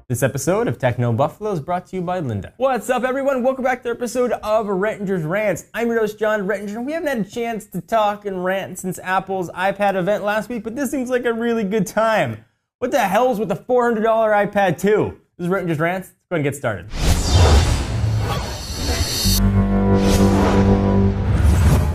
This episode of Techno Buffalo is brought to you by Linda. What's up, everyone? Welcome back to the episode of Rettinger's Rants. I'm your host, John Rettinger. We haven't had a chance to talk and rant since Apple's iPad event last week, but this seems like a really good time. What the hell's with the $400 iPad 2? This is Rettinger's Rants. Let's go ahead and get started.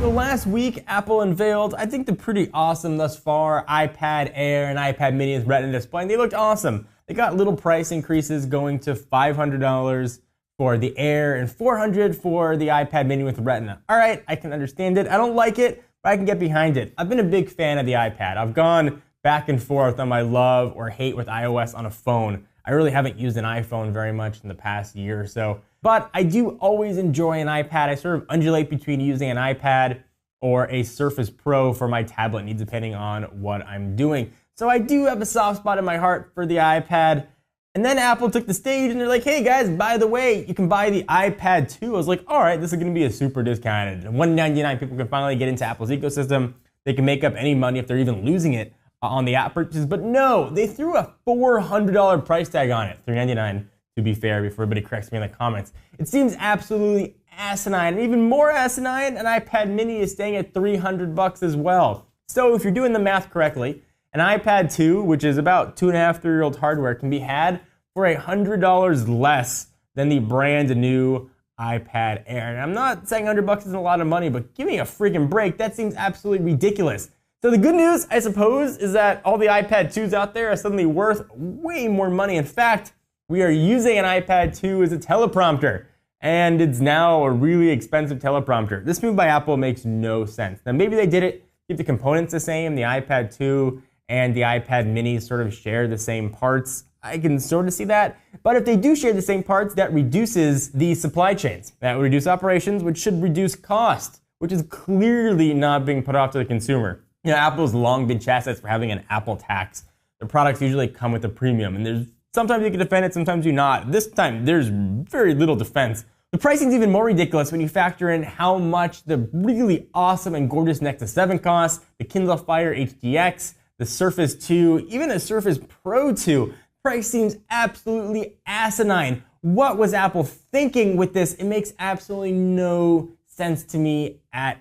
So last week, Apple unveiled, I think, the pretty awesome thus far iPad Air and iPad Mini with Retina display, and they looked awesome. They got little price increases going to $500 for the Air and $400 for the iPad Mini with Retina. All right, I can understand it. I don't like it, but I can get behind it. I've been a big fan of the iPad. I've gone back and forth on my love or hate with iOS on a phone. I really haven't used an iPhone very much in the past year or so, but I do always enjoy an iPad. I sort of undulate between using an iPad or a Surface Pro for my tablet needs, depending on what I'm doing. So I do have a soft spot in my heart for the iPad. And then Apple took the stage and they're like, hey guys, by the way, you can buy the iPad 2. I was like, all right, this is gonna be a super discounted. $199, people can finally get into Apple's ecosystem. They can make up any money if they're even losing it on the app purchases. But no, they threw a $400 price tag on it, $399 to be fair, before everybody corrects me in the comments. It seems absolutely asinine. And even more asinine, an iPad Mini is staying at $300 as well. So if you're doing the math correctly, an iPad 2, which is about 2.5, 3-year-old hardware, can be had for $100 less than the brand new iPad Air. And I'm not saying $100 isn't a lot of money, but give me a freaking break. That seems absolutely ridiculous. So the good news, I suppose, is that all the iPad 2s out there are suddenly worth way more money. In fact, we are using an iPad 2 as a teleprompter, and it's now a really expensive teleprompter. This move by Apple makes no sense. Now, maybe they did it, keep the components the same. The iPad 2 and the iPad Mini sort of share the same parts. I can sort of see that. But if they do share the same parts, that reduces the supply chains. That would reduce operations, which should reduce cost, which is clearly not being put off to the consumer. You know, Apple's long been chastised for having an Apple tax. Their products usually come with a premium, and sometimes you can defend it, sometimes you not. This time, there's very little defense. The pricing's even more ridiculous when you factor in how much the really awesome and gorgeous Nexus 7 costs, the Kindle Fire HDX, the Surface 2, even a Surface Pro 2. Price seems absolutely asinine. What was Apple thinking with this? It makes absolutely no sense to me at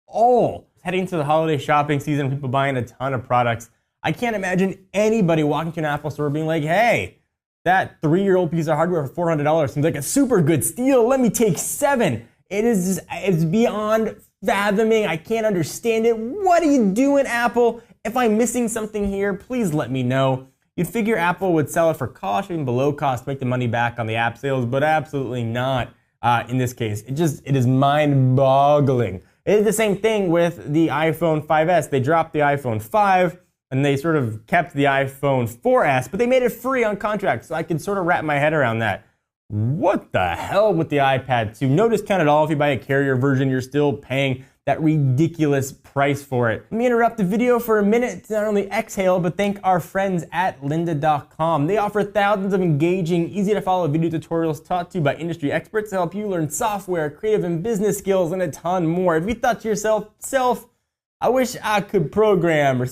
all. Heading into the holiday shopping season, people buying a ton of products. I can't imagine anybody walking to an Apple store being like, hey, that 3-year-old piece of hardware for $400 seems like a super good steal. Let me take 7. It's beyond fathoming. I can't understand it. What are you doing, Apple? If I'm missing something here, please let me know. You'd figure Apple would sell it for cost, even below cost, to make the money back on the app sales, but absolutely not in this case. It is mind-boggling. It is the same thing with the iPhone 5S. They dropped the iPhone 5, and they sort of kept the iPhone 4S, but they made it free on contract, so I can sort of wrap my head around that. What the hell with the iPad 2? No discount at all. If you buy a carrier version, you're still paying that ridiculous price for it. Let me interrupt the video for a minute to not only exhale, but thank our friends at lynda.com. They offer thousands of engaging, easy to follow video tutorials taught to you by industry experts to help you learn software, creative and business skills, and a ton more. If you thought to yourself, I wish I could program, or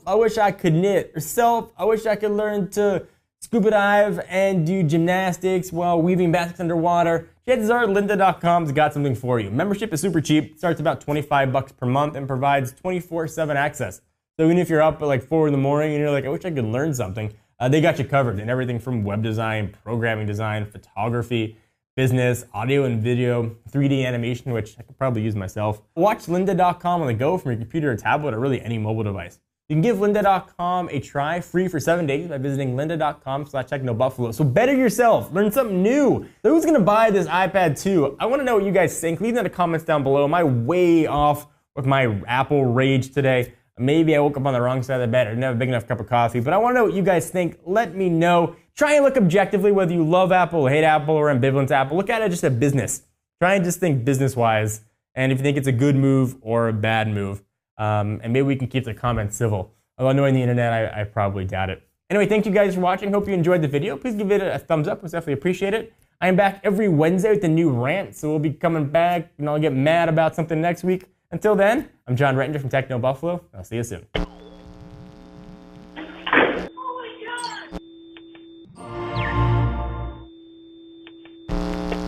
I wish I could knit, or I wish I could learn to scuba dive and do gymnastics while weaving baskets underwater, chances are lynda.com's got something for you. Membership is super cheap. It starts about $25 per month and provides 24/7 access. So even if you're up at like 4 in the morning and you're like, I wish I could learn something, they got you covered in everything from web design, programming design, photography, business, audio and video, 3D animation, which I could probably use myself. Watch lynda.com on the go from your computer or tablet or really any mobile device. You can give lynda.com a try free for 7 days by visiting lynda.com/technobuffalo. So better yourself, learn something new. So who's gonna buy this iPad 2? I wanna know what you guys think. Leave that in the comments down below. Am I way off with my Apple rage today? Maybe I woke up on the wrong side of the bed. I didn't have a big enough cup of coffee, but I wanna know what you guys think. Let me know. Try and look objectively, whether you love Apple, hate Apple, or ambivalent to Apple. Look at it just a business. Try and just think business-wise, and if you think it's a good move or a bad move. And maybe we can keep the comments civil. Although knowing the internet, I probably doubt it. Anyway, thank you guys for watching. Hope you enjoyed the video. Please give it a thumbs up. We definitely appreciate it. I am back every Wednesday with a new rant, so we'll be coming back and I'll get mad about something next week. Until then, I'm John Rettinger from Techno Buffalo. I'll see you soon.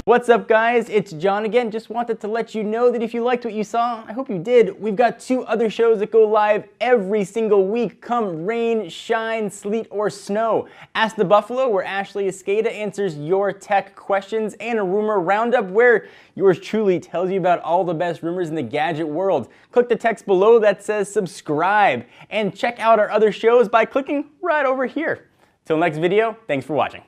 What's up, guys? It's John again. Just wanted to let you know that if you liked what you saw, I hope you did, we've got 2 other shows that go live every single week, come rain, shine, sleet, or snow. Ask the Buffalo, where Ashley Escada answers your tech questions, and a rumor roundup, where yours truly tells you about all the best rumors in the gadget world. Click the text below that says subscribe, and check out our other shows by clicking right over here. Till next video, thanks for watching.